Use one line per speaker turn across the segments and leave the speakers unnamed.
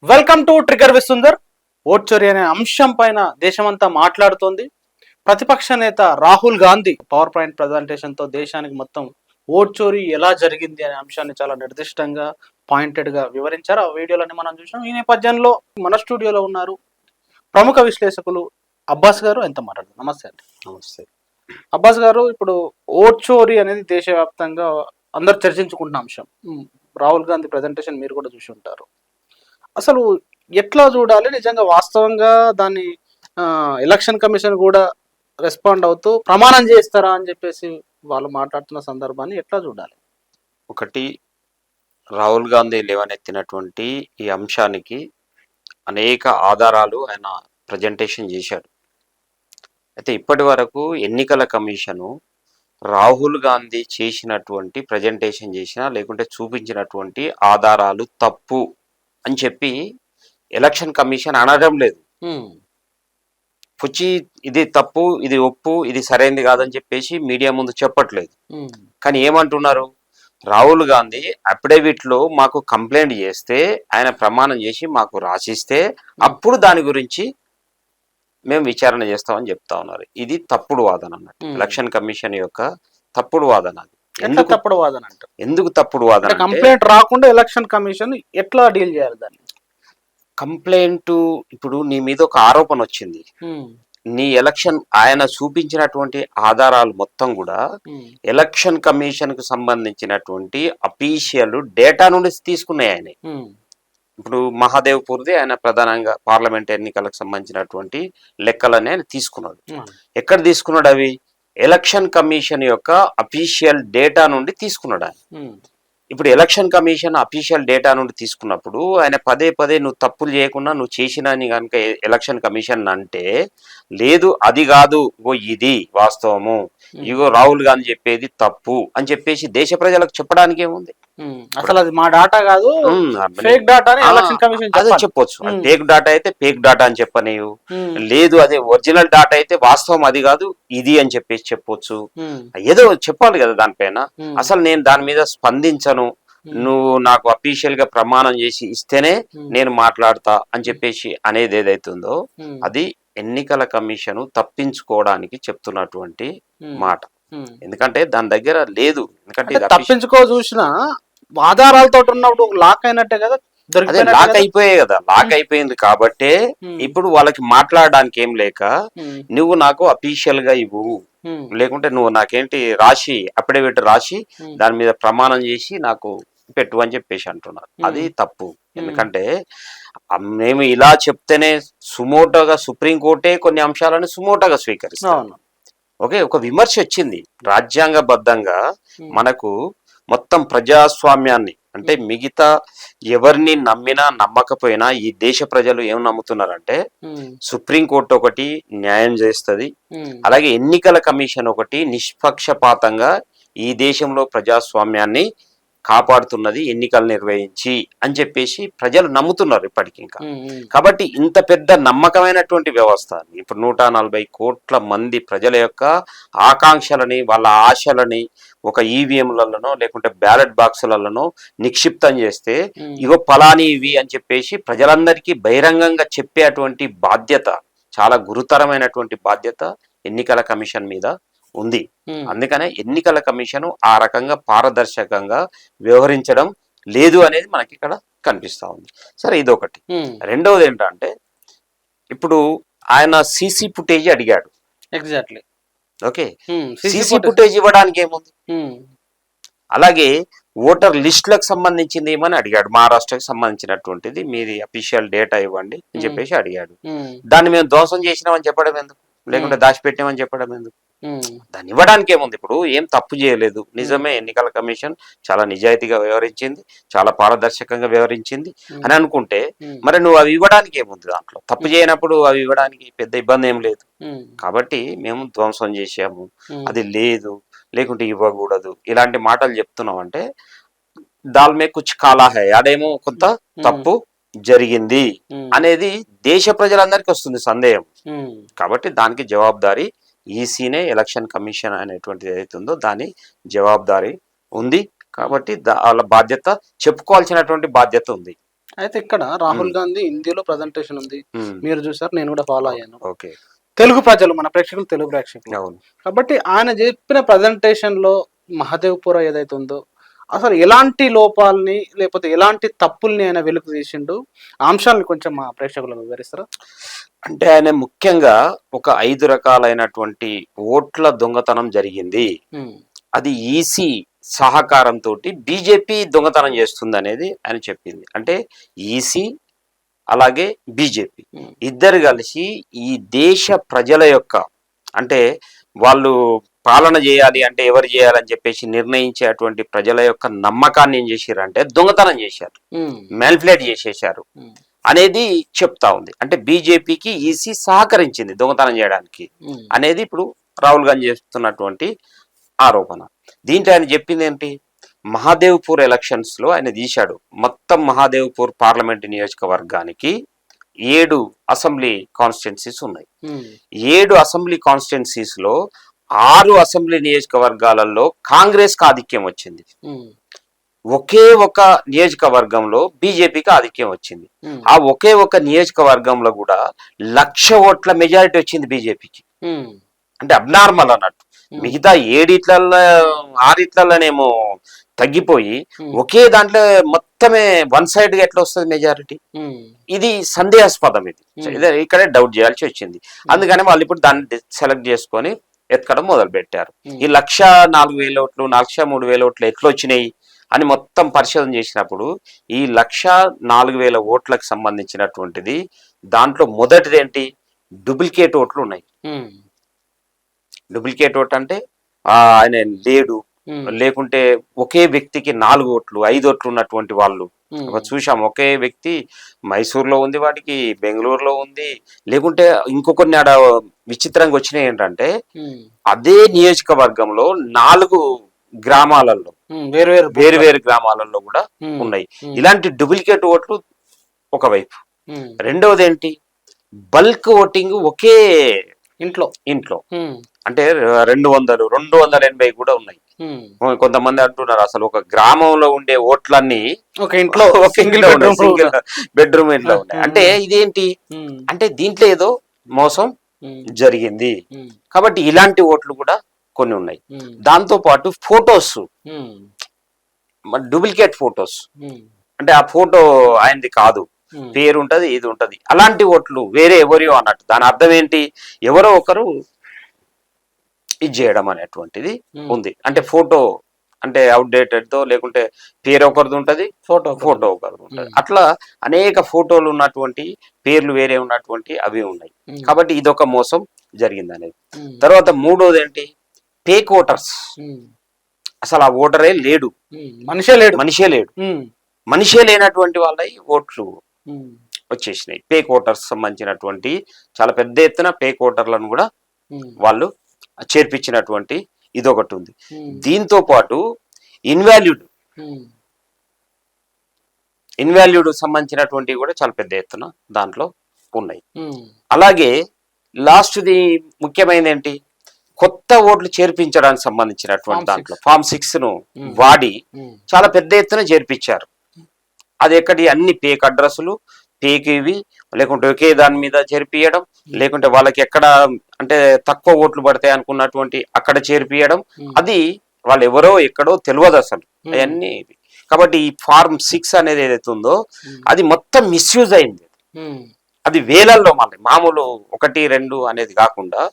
Welcome to trigger విసుందర్. Vote చోరీ అనే అంశం పైన దేశమంతా మాట్లాడుతోంది. ప్రతిపక్ష నేత Rahul Gandhi power point presentation తో దేశానికి మొత్తం ఓట్ చోరీ ఎలా జరిగింది అనే అంశాన్ని చాలా నిర్దిష్టంగా పాయింటెడ్ గా వివరించారు. ఆ వీడియోలని మనం చూసాం. ఈ నేపథ్యంలో మన స్టూడియోలో ఉన్నారు ప్రముఖ విశ్లేషకులు అబ్బాస్ గారు. ఎంత మాట్లాడదు. నమస్తే అండి.
నమస్తే.
అబ్బాస్ గారు, ఇప్పుడు ఓట్ చోరీ అనేది దేశవ్యాప్తంగా అందరు చర్చించుకుంటున్న అంశం. రాహుల్ గాంధీ ప్రజెంటేషన్ మీరు కూడా చూసి ఉంటారు. అసలు ఎట్లా చూడాలి? నిజంగా వాస్తవంగా దాన్ని ఎలక్షన్ కమిషన్ కూడా రెస్పాండ్ అవుతూ ప్రమాణం చేస్తారా అని చెప్పేసి వాళ్ళు మాట్లాడుతున్న సందర్భాన్ని ఎట్లా చూడాలి?
ఒకటి, రాహుల్ గాంధీ లేవనెత్తినటువంటి ఈ అంశానికి అనేక ఆధారాలు ఆయన ప్రజెంటేషన్ చేశాడు. అయితే ఇప్పటి వరకు ఎన్నికల కమిషను రాహుల్ గాంధీ చేసినటువంటి ప్రజెంటేషన్ చేసిన లేకుంటే చూపించినటువంటి ఆధారాలు తప్పు అని చెప్పి ఎలక్షన్ కమిషన్ అనడం లేదు. పుచ్చి ఇది తప్పు, ఇది ఒప్పు, ఇది సరైనది కాదని చెప్పేసి మీడియా ముందు చెప్పట్లేదు. కానీ ఏమంటున్నారు, రాహుల్ గాంధీ అఫిడవిట్ లో మాకు కంప్లైంట్ చేస్తే ఆయన ప్రమాణం చేసి మాకు రాసిస్తే అప్పుడు దాని గురించి మేము విచారణ చేస్తామని చెప్తా ఉన్నారు. ఇది తప్పుడు వాదన అన్నట్టు. ఎలక్షన్ కమిషన్ యొక్క తప్పుడు వాదన. అది
ఎందుకు తప్పుడు వాదన అంటారు?
ఎందుకు తప్పుడు వాదన?
కంప్లైంట్ రాకుండా ఎలక్షన్ కమిషన్ ఎట్లా డీల్ చేయాలి దాన్ని?
కంప్లైంట్, ఇప్పుడు నీ మీద ఒక ఆరోపణ వచ్చింది, నీ ఆయన చూపించినటువంటి ఆధారాలు మొత్తం కూడా ఎలక్షన్ కమిషన్ కు సంబంధించినటువంటి అఫీషియల్ డేటా నుండి తీసుకున్నాయి ఆయన. ఇప్పుడు మహాదేవ్పూర్ది ఆయన ప్రధానంగా పార్లమెంట్ ఎన్నికలకు సంబంధించినటువంటి లెక్కలని ఆయన తీసుకున్నాడు. ఎక్కడ తీసుకున్నాడు అవి? ఎలక్షన్ కమిషన్ యొక్క అఫీషియల్ డేటా నుండి తీసుకున్నాడు ఆయన. ఇప్పుడు ఎలక్షన్ కమిషన్ అఫీషియల్ డేటా నుండి తీసుకున్నప్పుడు ఆయన పదే పదే నువ్వు తప్పులు చేయకుండా నువ్వు చేసినని కనుక ఎలక్షన్ కమిషన్ అంటే, లేదు అది కాదు, ఇది వాస్తవము, ఇగో రాహుల్ గాంధీ చెప్పేది తప్పు అని చెప్పేసి దేశ ప్రజలకు చెప్పడానికి ఏముంది?
అసలు అది మా డాటా కాదు, ఫేక్ డాటా అని ఎలక్షన్ కమిషన్
అదే చెప్పొచ్చు. ఫేక్ డాటా అయితే ఫేక్ డాటా అని చెప్పనీయు, లేదు అదే ఒరిజినల్ డాటా అయితే వాస్తవం అది కాదు ఇది అని చెప్పేసి చెప్పొచ్చు. ఏదో చెప్పాలి కదా దానిపైన. అసలు నేను దాని మీద స్పందించను, నువ్వు నాకు అఫీషియల్ గా ప్రమాణం చేసి ఇస్తేనే నేను మాట్లాడతా అని చెప్పేసి అనేది ఏదైతుందో అది ఎన్నికల కమిషన్ తప్పించుకోవడానికి చెప్తున్నటువంటి మాట. ఎందుకంటే దాని దగ్గర లేదు. ఎందుకంటే
తప్పించుకో చూసిన ఆధారాలతో ఉన్నప్పుడు లాక్ అయినట్టే కదా.
అదే లాక్ అయిపోయాయి కదా. లాక్ అయిపోయింది కాబట్టే ఇప్పుడు వాళ్ళకి మాట్లాడడానికి ఏం లేక నువ్వు నాకు అఫీషియల్ గా ఇవ్వు, లేకుంటే నువ్వు నాకేంటి రాసి అఫిడవిట్ రాసి దాని మీద ప్రమాణం చేసి నాకు పెట్టు అని చెప్పేసి అంటున్నారు. అది తప్పు. ఎందుకంటే మేము ఇలా చెప్తేనే సుమోటోగా సుప్రీంకోర్టే కొన్ని అంశాలను సుమోటోగా స్వీకరిస్తాం. ఓకే, ఒక విమర్శ వచ్చింది. రాజ్యాంగబద్ధంగా మనకు మొత్తం ప్రజాస్వామ్యాన్ని, అంటే మిగతా ఎవరిని నమ్మినా నమ్మకపోయినా ఈ దేశ ప్రజలు ఏం నమ్ముతున్నారంటే సుప్రీంకోర్టు ఒకటి న్యాయం చేస్తుంది, అలాగే ఎన్నికల కమిషన్ ఒకటి నిష్పక్షపాతంగా ఈ దేశంలో ప్రజాస్వామ్యాన్ని కాపాడుతున్నది, ఎన్నికలు నిర్వహించి అని చెప్పేసి ప్రజలు నమ్ముతున్నారు ఇప్పటికి. ఇంకా కాబట్టి ఇంత పెద్ద నమ్మకమైనటువంటి వ్యవస్థ, ఇప్పుడు 140 కోట్ల మంది ప్రజల యొక్క ఆకాంక్షలని, వాళ్ళ ఆశలని ఒక ఈవీఎంలలోనో లేకుంటే బ్యాలెట్ బాక్సులలోనో నిక్షిప్తం చేస్తే ఇగో పలాని ఇవి అని చెప్పేసి ప్రజలందరికీ బహిరంగంగా చెప్పేటువంటి బాధ్యత, చాలా గురుతరమైనటువంటి బాధ్యత ఎన్నికల కమిషన్ మీద ఉంది. అందుకనే ఎన్నికల కమిషన్ ఆ రకంగా పారదర్శకంగా వ్యవహరించడం లేదు అనేది మనకి ఇక్కడ కనిపిస్తా ఉంది. సరే, ఇదొకటి. రెండవది ఏంటంటే, ఇప్పుడు ఆయన సీసీ ఫుటేజ్ అడిగాడు.
ఎగ్జాక్ట్లీ.
ఓకే, సీసీ ఫుటేజ్ ఇవ్వడానికి ఏముంది? అలాగే ఓటర్ లిస్టులకు సంబంధించింది ఏమని అడిగాడు. మహారాష్ట్రకు సంబంధించినటువంటిది మీది అఫీషియల్ డేటా ఇవ్వండి అని చెప్పేసి అడిగాడు. దాన్ని మేము ధ్వంసం చేసినామని చెప్పడం ఎందుకు, లేకుంటే దాచిపెట్టామని చెప్పడం ఎందుకు? దాన్ని ఇవ్వడానికి ఏముంది? ఇప్పుడు ఏం తప్పు చేయలేదు, నిజమే, ఎన్నికల కమిషన్ చాలా నిజాయితీగా వ్యవహరించింది, చాలా పారదర్శకంగా వ్యవహరించింది అని అనుకుంటే మరి నువ్వు అవి ఇవ్వడానికి ఏముంది? దాంట్లో తప్పు చేయనప్పుడు అవి ఇవ్వడానికి పెద్ద ఇబ్బంది ఏం లేదు. కాబట్టి మేము ధ్వంసం చేసాము, అది లేదు, లేకుంటే ఇవ్వకూడదు, ఇలాంటి మాటలు చెప్తున్నాం అంటే దాల్మే కుచ్ కాలా హై, అదేమో కొంత తప్పు జరిగింది అనేది దేశ ప్రజలందరికీ వస్తుంది సందేహం. కాబట్టి దానికి జవాబుదారీ ఈసీనే, ఎలక్షన్ కమిషన్ అనేటువంటిది ఏదైతే ఉందో దాని జవాబుదారీ ఉంది. కాబట్టి వాళ్ళ బాధ్యత చెప్పుకోవాల్సినటువంటి బాధ్యత ఉంది.
అయితే ఇక్కడ రాహుల్ గాంధీ హిందీలో ప్రజెంటేషన్ ఉంది, మీరు చూసారు, నేను కూడా ఫాలో అయ్యాను.
ఓకే,
తెలుగు ప్రజలు, మన ప్రేక్షకులు తెలుగు ప్రేక్షకులు.
అవును.
కాబట్టి ఆయన చెప్పిన ప్రజెంటేషన్ లో మహదేవ్పుర ఏదైతే ఉందో అసలు ఎలాంటి లోపాలని లేకపోతే ఎలాంటి తప్పుల్ని ఆయన వెలుగు తీసిండు, ఆ అంశాలను కొంచెం మా ప్రేక్షకులకు వివరిస్తారా?
అంటే ఆయన ముఖ్యంగా ఒక 5 రకాలైనటువంటి ఓట్ల దొంగతనం జరిగింది. అది ఈసీ సహకారంతో బీజేపీ దొంగతనం చేస్తుంది అనేది ఆయన చెప్పింది. అంటే ఈసీ అలాగే బీజేపీ ఇద్దరు కలిసి ఈ దేశ ప్రజల యొక్క, అంటే వాళ్ళు పాలన చేయాలి అంటే ఎవరు చేయాలని చెప్పేసి నిర్ణయించేటువంటి ప్రజల యొక్క నమ్మకాన్ని ఏం చేశారంటే దొంగతనం చేశారు, మ్యానిపులేట్ చేసేశారు అనేది చెప్తా ఉంది. అంటే బీజేపీకి ఈసీ సహకరించింది దొంగతనం చేయడానికి అనేది ఇప్పుడు రాహుల్ గాంధీ చేస్తున్నటువంటి ఆరోపణ. దీంట్లో ఆయన చెప్పింది ఏంటి, మహాదేవ్పూర్ ఎలక్షన్స్ లో ఆయన తీశాడు. మొత్తం మహాదేవ్పూర్ పార్లమెంట్ నియోజకవర్గానికి 7 అసెంబ్లీ కాన్స్టిట్యున్సీస్ ఉన్నాయి. 7 అసెంబ్లీ కాన్స్టిట్యున్సీస్ లో 6 అసెంబ్లీ నియోజకవర్గాలలో కాంగ్రెస్ కి ఆధిక్యం వచ్చింది. ఒకే ఒక నియోజకవర్గంలో బీజేపీకి ఆధిక్యం వచ్చింది. ఆ ఒకే ఒక నియోజకవర్గంలో కూడా 1,00,000 ఓట్ల మెజారిటీ వచ్చింది బీజేపీకి. అంటే అబ్నార్మల్ అన్నట్టు. మిగతా 6 తగ్గిపోయి ఒకే దాంట్లో మొత్తమే వన్ సైడ్ గా ఎట్లా వస్తుంది మెజారిటీ? ఇది సందేహాస్పదం. ఇది ఇక్కడే డౌట్ చేయాల్సి వచ్చింది. అందుకని వాళ్ళు ఇప్పుడు దాన్ని సెలెక్ట్ చేసుకొని ఎత్తుకడం మొదలు పెట్టారు. ఈ 1,04,000 ఓట్లు 1,03,000 ఓట్లు ఎట్లా వచ్చినాయి అని మొత్తం పరిశోధన చేసినప్పుడు ఈ 1,04,000 ఓట్లకు సంబంధించినటువంటిది దాంట్లో మొదటిది ఏంటి, డూప్లికేట్ ఓట్లు ఉన్నాయి. డూప్లికేట్ ఓట్ అంటే ఆయన లేడు, లేకుంటే ఒకే వ్యక్తికి 4 ఓట్లు 5 ఓట్లు ఉన్నటువంటి వాళ్ళు చూసాం. ఒకే వ్యక్తి మైసూర్లో ఉంది, వాటికి బెంగళూరులో ఉంది, లేకుంటే ఇంకొకరిని ఆడ విచిత్రంగా వచ్చినాయి ఏంటంటే అదే నియోజకవర్గంలో 4 గ్రామాలలో వేరు గ్రామాలలో కూడా ఉన్నాయి. ఇలాంటి డూప్లికేట్ ఓట్లు ఒకవైపు. రెండవది ఏంటి, బల్క్ ఓటింగ్ ఒకే ఇంట్లో అంటే 200, 280 కూడా ఉన్నాయి. కొంతమంది అంటున్నారు అసలు ఒక గ్రామంలో ఉండే ఓట్లన్నీ ఒక ఇంట్లో సింగిల్ బెడ్రూమ్ ఇంట్లో ఉన్నాయి. అంటే ఇదేంటి అంటే దీంట్లో ఏదో మోసం జరిగింది. కాబట్టి ఇలాంటి ఓట్లు కూడా కొన్ని ఉన్నాయి. దాంతో పాటు ఫోటోస్, డూప్లికేట్ ఫోటోస్, అంటే ఆ ఫోటో ఆయనది కాదు, పేరు ఉంటది, ఇది ఉంటది, అలాంటి ఓట్లు వేరే ఎవరియో అన్నట్టు. దాని అర్థం ఏంటి, ఎవరో ఒకరు ఇది చేయడం అనేటువంటిది ఉంది. అంటే ఫోటో అంటే అవుట్డేటెడ్ తో, లేకుంటే పేరు ఒకరిది ఉంటది, ఫోటో ఒకరిది ఉంటది. అట్లా అనేక ఫోటోలు ఉన్నటువంటి, పేర్లు వేరే ఉన్నటువంటి అవి ఉన్నాయి. కాబట్టి ఇదొక మోసం జరిగింది అనేది. తర్వాత మూడోది ఏంటి, ఫేక్ ఓటర్స్. అసలు ఆ ఓటరే లేడు, మనిషే లేనటువంటి వాళ్ళ ఓట్లు వచ్చేసినాయి. ఫేక్ ఓటర్స్ సంబంధించినటువంటి చాలా పెద్ద ఎత్తున ఫేక్ ఓటర్లను కూడా వాళ్ళు చేర్పించినటువంటి ఇదొకటి ఉంది. దీంతో పాటు ఇన్వాల్యూడ్ సంబంధించినటువంటి కూడా చాలా పెద్ద ఎత్తున దాంట్లో ఉన్నాయి. అలాగే లాస్ట్ది ముఖ్యమైనది ఏంటి, కొత్త ఓట్లు చేర్పించడానికి సంబంధించినటువంటి దాంట్లో ఫామ్ 6 ను వాడి చాలా పెద్ద ఎత్తున చేర్పించారు. అది ఎక్కడి అన్ని ఫేక్ అడ్రస్లు, ఫేక్ ఇవి, లేకుంటే ఒకే దాని మీద చేర్పియడం, లేకుంటే వాళ్ళకి ఎక్కడ అంటే తక్కువ ఓట్లు పడతాయి అనుకున్నటువంటి అక్కడ చేర్పియడం, అది వాళ్ళు ఎవరో ఎక్కడో తెలియదు అసలు అవన్నీ. కాబట్టి ఈ ఫార్మ్ 6 అనేది ఏదైతే ఉందో అది మొత్తం మిస్యూజ్ అయింది. అది వేలల్లో, మళ్ళీ మామూలు 1, 2 అనేది కాకుండా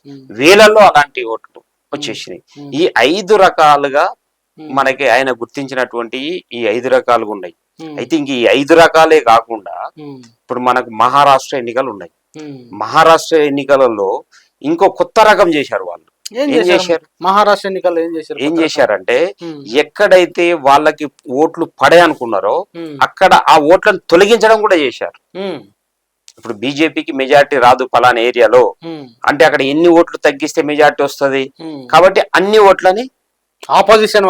వేలల్లో అలాంటి ఓట్లు వచ్చేసినాయి. ఈ 5 రకాలుగా మనకి ఆయన గుర్తించినటువంటి ఈ 5 రకాలుగా ఉన్నాయి. అయితే ఇంక ఈ 5 రకాలే కాకుండా ఇప్పుడు మనకు మహారాష్ట్ర ఎన్నికలు ఉన్నాయి. మహారాష్ట్ర ఎన్నికలలో ఇంకో కొత్త రకం చేశారు వాళ్ళు.
మహారాష్ట్ర ఎన్నికల్లో ఏం
చేశారంటే ఎక్కడైతే వాళ్ళకి ఓట్లు పడే అనుకున్నారో అక్కడ ఆ ఓట్లను తొలగించడం కూడా చేశారు. ఇప్పుడు బీజేపీకి మెజారిటీ రాదు పలానా ఏరియాలో అంటే అక్కడ ఎన్ని ఓట్లు తగ్గిస్తే మెజారిటీ వస్తుంది, కాబట్టి అన్ని ఓట్లని
ఆపోజిషన్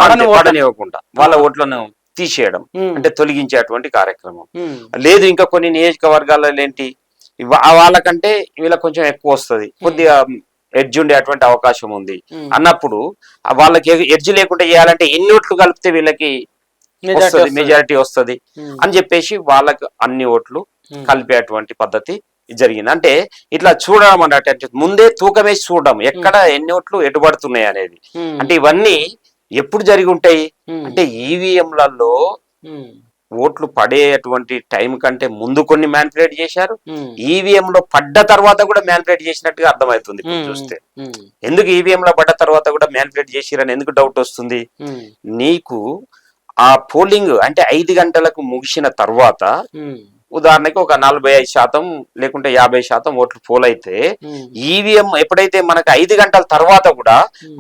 పడనివ్వకుండా వాళ్ళ ఓట్లను తీసేయడం అంటే తొలగించేటువంటి కార్యక్రమం. లేదు ఇంకా కొన్ని నియోజకవర్గాలలో ఏంటి, వాళ్ళకంటే వీళ్ళకి కొంచెం ఎక్కువ వస్తుంది, కొద్దిగా ఎడ్జ్ ఉండేటువంటి అవకాశం ఉంది అన్నప్పుడు వాళ్ళకి ఎడ్జ్ లేకుండా చేయాలంటే ఎన్ని ఓట్లు కలిపితే వీళ్ళకి వస్తుంది, మెజారిటీ వస్తుంది అని చెప్పేసి వాళ్ళకు అన్ని ఓట్లు కలిపేటువంటి పద్ధతి జరిగింది. అంటే ఇట్లా చూడడం అన్నట్టు ముందే తూకం వేసి చూడడం ఎక్కడ ఎన్ని ఓట్లు ఎటుబడుతున్నాయి అనేది. అంటే ఇవన్నీ ఎప్పుడు జరిగి ఉంటాయి అంటే ఈవీఎంలలో ఓట్లు పడేటువంటి టైం కంటే ముందు కొన్ని మ్యానిపులేట్ చేశారు, ఈవీఎం లో పడ్డ తర్వాత కూడా మ్యానిపులేట్ చేసినట్టుగా అర్థమవుతుంది చూస్తే. ఎందుకు ఈవీఎం లో పడ్డ తర్వాత కూడా మ్యానిపులేట్ చేసిరని ఎందుకు డౌట్ వస్తుంది? నీకు ఆ పోలింగ్ అంటే 5 గంటలకు ముగిసిన తర్వాత ఉదాహరణకి ఒక 45% లేకుంటే 50% ఓట్లు పోల్ అయితే ఈవీఎం ఎప్పుడైతే మనకు 5 గంటల తర్వాత కూడా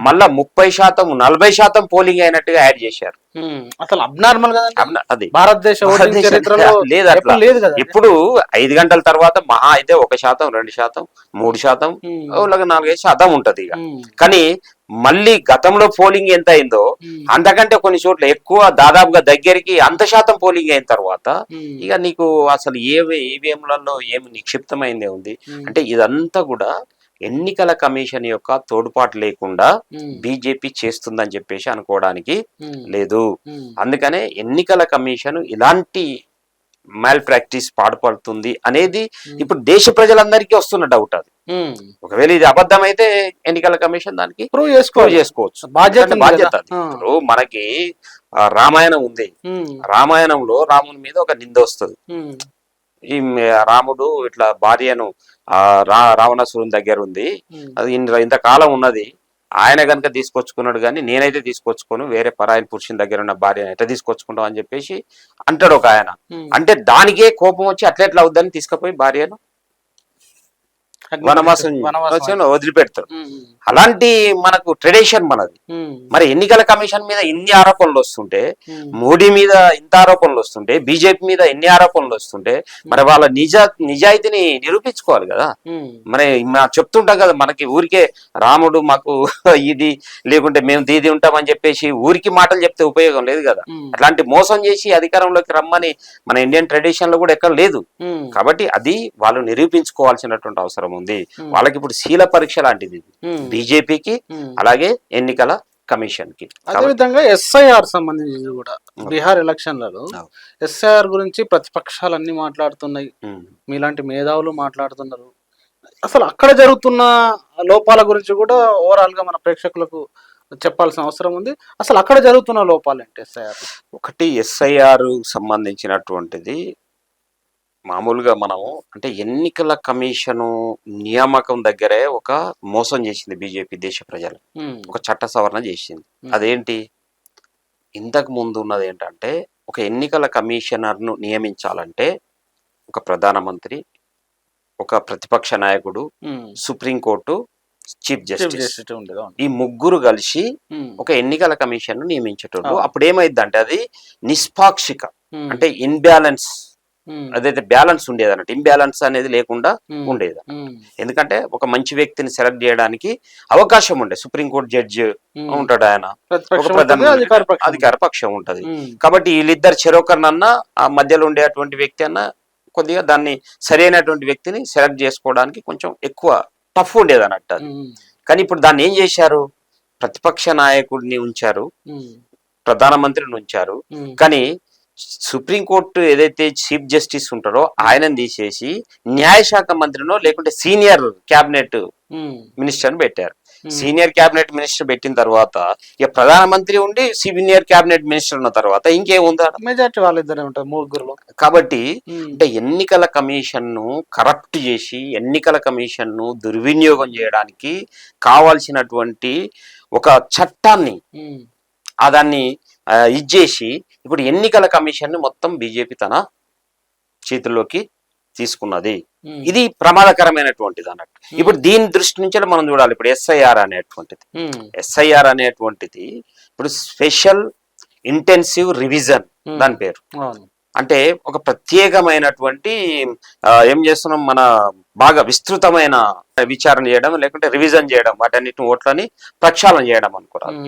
మళ్ళా 30%, 40% పోలింగ్ అయినట్టుగా యాడ్ చేశారు.
అసలు అబ్నార్మల్
అది
భారతదేశ
లేదు అట్లా. ఇప్పుడు 5 గంటల తర్వాత మహా అయితే 1%, 2%, 3%, 4% ఉంటది ఇక. కానీ మళ్ళీ గతంలో పోలింగ్ ఎంత అయిందో అంతకంటే కొన్ని చోట్ల ఎక్కువ, దాదాపుగా దగ్గరికి అంత శాతం పోలింగ్ అయిన తర్వాత ఇక నీకు అసలు ఈవీఎంలలో ఏమి నిక్షిప్తమైందే ఉంది అంటే ఇదంతా కూడా ఎన్నికల కమిషన్ యొక్క తోడ్పాటు లేకుండా బీజేపీ చేస్తుందని చెప్పేసి అనుకోవడానికి లేదు. అందుకనే ఎన్నికల కమిషన్ ఇలాంటి మాల్ ప్రాక్టీస్ పాడుపడుతుంది అనేది ఇప్పుడు దేశ ప్రజలందరికీ వస్తున్న డౌట్. అది ఒకవేళ ఇది అబద్ధం అయితే ఎన్నికల కమిషన్ దానికి ప్రూవ్ చేసుకోవచ్చు, బాధ్యత అది. ఇప్పుడు మనకి రామాయణం ఉంది, రామాయణంలో రాముని మీద ఒక నింద వస్తుంది. ఈ రాముడు ఇట్లా భార్యను రావణాసురుని దగ్గర ఉంది, అది ఇంతకాలం ఉన్నది, ఆయన కనుక తీసుకొచ్చుకున్నాడు కానీ నేనైతే తీసుకొచ్చుకోను, వేరే పరాయి పురుషుని దగ్గర ఉన్న భార్యను ఎట్లా తీసుకొచ్చుకుంటాం అని చెప్పేసి అంటాడు ఒక ఆయన. అంటే దానికే కోపం వచ్చి అట్లెట్లా అవుద్దని తీసుకుపోయి భార్యను వనవాసం వదిలిపెడతాడు. అలాంటి మనకు ట్రెడిషన్ మనది. మరి ఎన్నికల కమిషన్ మీద ఇన్ని ఆరోపణలు వస్తుంటే, మోడీ మీద ఇంత ఆరోపణలు వస్తుంటే, బీజేపీ మీద ఎన్ని ఆరోపణలు వస్తుంటే మరి వాళ్ళ నిజాయితీని నిరూపించుకోవాలి కదా. మరి చెప్తుంటాం కదా, మనకి ఊరికే రాముడు మాకు ఇది లేకుంటే మేము దీది ఉంటామని చెప్పేసి ఊరికి మాటలు చెప్తే ఉపయోగం లేదు కదా. అట్లాంటి మోసం చేసి అధికారంలోకి రమ్మని మన ఇండియన్ ట్రెడిషన్ లో కూడా ఎక్కడ లేదు. కాబట్టి అది వాళ్ళు నిరూపించుకోవాల్సినటువంటి అవసరం ఉంది. వాళ్ళకి ఇప్పుడు శీల పరీక్ష లాంటిది బీజేపీకి, అలాగే ఎన్నికల కమిషన్ కి.
అదేవిధంగా ఎస్ఐఆర్ సంబంధించి కూడా బీహార్ ఎలక్షన్లలో ఎస్ఐఆర్ గురించి ప్రతిపక్షాలన్నీ మాట్లాడుతున్నాయి, మీలాంటి మేధావులు మాట్లాడుతున్నారు. అసలు అక్కడ జరుగుతున్న లోపాల గురించి కూడా ఓవరాల్ గా మన ప్రేక్షకులకు చెప్పాల్సిన అవసరం ఉంది. అసలు అక్కడ జరుగుతున్న లోపాలు ఏంటి ఎస్ఐఆర్?
ఒకటి, ఎస్ఐఆర్ సంబంధించినటువంటిది మామూలుగా మనము అంటే ఎన్నికల కమిషను నియామకం దగ్గరే ఒక మోసం చేసింది బీజేపీ దేశ ప్రజలు, ఒక చట్ట సవరణ చేసింది. అదేంటి, ఇంతకు ముందు ఉన్నది ఏంటంటే ఒక ఎన్నికల కమిషనర్ను నియమించాలంటే ఒక ప్రధానమంత్రి, ఒక ప్రతిపక్ష నాయకుడు, సుప్రీంకోర్టు చీఫ్ జస్టిస్, ఈ ముగ్గురు కలిసి ఒక ఎన్నికల కమిషన్ నియమించేటోళ్ళు. అప్పుడు ఏమైందంటే అది నిష్పాక్షిక అంటే ఇన్బ్యాలెన్స్, అదైతే బ్యాలెన్స్ ఉండేది అన్నట్టు, ఇంబ్యాలెన్స్ అనేది లేకుండా ఉండేది. ఎందుకంటే ఒక మంచి వ్యక్తిని సెలెక్ట్ చేయడానికి అవకాశం ఉండే, సుప్రీంకోర్టు జడ్జి ఉంటాడు, ఆయన ఒక ప్రధాన అధికార పక్షం ఉంటది. కాబట్టి వీళ్ళిద్దరు చెరొకరినన్నా ఆ మధ్యలో ఉండేటువంటి వ్యక్తి అన్న కొద్దిగా దాన్ని సరైనటువంటి వ్యక్తిని సెలెక్ట్ చేసుకోవడానికి కొంచెం ఎక్కువ టఫ్ ఉండేది అన్నట్టు అది. కానీ ఇప్పుడు దాన్ని ఏం చేశారు, ప్రతిపక్ష నాయకుడిని ఉంచారు, ప్రధానమంత్రిని ఉంచారు, కానీ సుప్రీంకోర్టు ఏదైతే చీఫ్ జస్టిస్ ఉంటారో ఆయనను తీసేసి న్యాయశాఖ మంత్రినో లేకుంటే సీనియర్ క్యాబినెట్ మినిస్టర్ పెట్టారు. సీనియర్ క్యాబినెట్ మినిస్టర్ పెట్టిన తర్వాత ఇక ప్రధానమంత్రి ఉండి సీనియర్ క్యాబినెట్ మినిస్టర్ ఉన్న తర్వాత ఇంకేముందా,
మెజార్టీ వాళ్ళిద్దరే ఉంటారు ముగ్గురులో.
కాబట్టి అంటే ఎన్నికల కమిషన్ ను కరప్ట్ చేసి ఎన్నికల కమిషన్ ను దుర్వినియోగం చేయడానికి కావాల్సినటువంటి ఒక చట్టాన్ని దాన్ని ఇచ్చేసి ఇప్పుడు ఎన్నికల కమిషన్ ని మొత్తం బీజేపీ తన చేతుల్లోకి తీసుకున్నది. ఇది ప్రమాదకరమైనటువంటిది అన్నట్టు. ఇప్పుడు దీని దృష్టి నుంచి మనం చూడాలి. ఇప్పుడు ఎస్ఐఆర్ అనేటువంటిది ఇప్పుడు స్పెషల్ ఇంటెన్సివ్ రివిజన్ దాని పేరు. అంటే ఒక ప్రత్యేకమైనటువంటి ఏం చేస్తున్నాం, మన బాగా విస్తృతమైన విచారణ చేయడం లేకుంటే రివిజన్ చేయడం, వాటన్నిటిని ఓట్లని ప్రక్షాళన చేయడం అనుకోరాదు.